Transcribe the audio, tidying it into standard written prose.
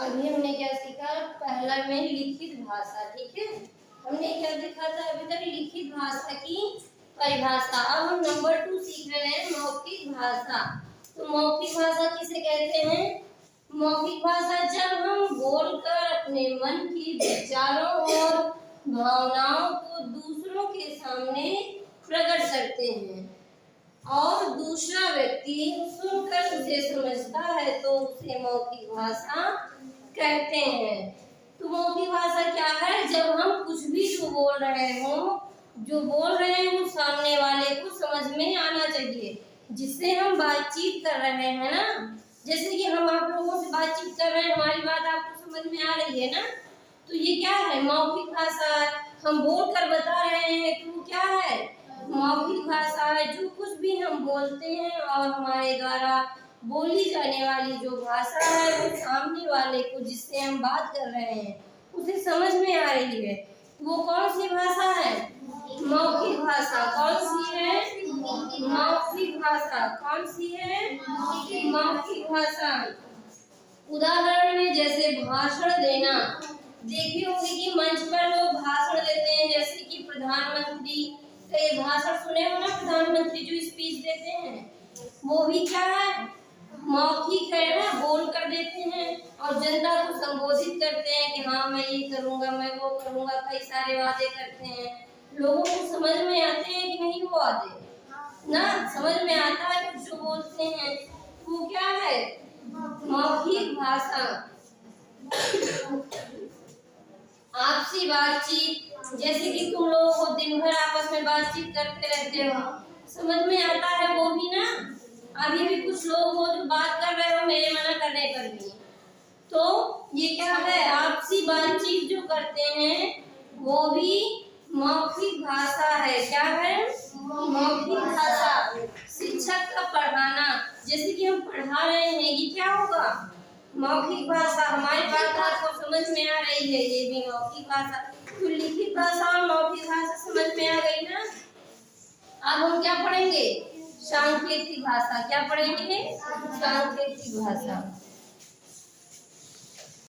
अभी हमने क्या सीखा, पहला में लिखित भाषा, ठीक है। हमने क्या देखा था अभी तक, लिखित भाषा की परिभाषा। अब हम नंबर 2 सीख रहे हैं, मौखिक भाषा। तो मौखिक भाषा किसे कहते हैं? मौखिक भाषा जब हम बोलकर अपने मन की विचारों और भावनाओं को दूसरों के सामने प्रकट करते हैं और दूसरा व्यक्ति सुनकर उसे समझता है, तो उसे मौखिक भाषा कहते हैं। तो मौखिक भाषा क्या है? जब हम कुछ भी जो बोल रहे हैं वो सामने वाले को समझ में आना चाहिए। जिससे हम बातचीत कर रहे हैं ना, जैसे कि हम आप लोगों से बातचीत कर रहे हैं, हमारी बात आपको समझ में आ रही है ना, तो ये क्या है? मौखिक भाषा है। हम बोल कर बता रहे हैं तो क्या है? मौखिक भाषा है। जो कुछ भी हम बोलते हैं और हमारे द्वारा बोली जाने वाली जो भाषा है वो सामने वाले को, जिससे हम बात कर रहे हैं, उसे समझ में आ रही है, वो कौन सी भाषा है? मौखिक भाषा। कौन सी है? मौखिक भाषा। कौन सी है? मौखिक भाषा। उदाहरण में जैसे भाषण देना, देखे होंगे कि मंच पर लोग भाषण देते हैं, जैसे कि प्रधानमंत्री के भाषण सुने हो ना, प्रधानमंत्री जो स्पीच देते हैं, वो भी क्या है? मौखिक है ना, बोल कर देते हैं और जनता को संबोधित करते हैं कि हाँ मैं ये करूंगा, मैं वो करूंगा, कई सारे वादे करते हैं। लोगों को समझ में आते हैं कि नहीं वो वादे? ना, समझ में आता है कुछ जो बोलते हैं, वो क्या है? मौखिक भाषा। आपसी बातचीत, जैसे कि तुम लोगों को दिन भर आपस में बातचीत करते रहते हो, समझ में आता है वो भी ना। अभी भी कुछ लोग हो जो बात कर रहे हो मेरे मना करने पर भी, तो ये क्या है? आपसी बातचीत जो करते हैं वो भी मौखिक भाषा है। क्या है? मौखिक भाषा। शिक्षक का पढ़ाना, जैसे कि हम पढ़ा रहे हैं, ये क्या होगा? मौखिक भाषा। हमारी बात आपको समझ में आ रही है, ये भी मौखिक भाषा। तो लिखित भाषा और मौखिक भाषा समझ में आ गई ना। अब हम क्या पढ़ेंगे? सांकेतिक भाषा। क्या पढ़ेंगे? सांकेतिक भाषा।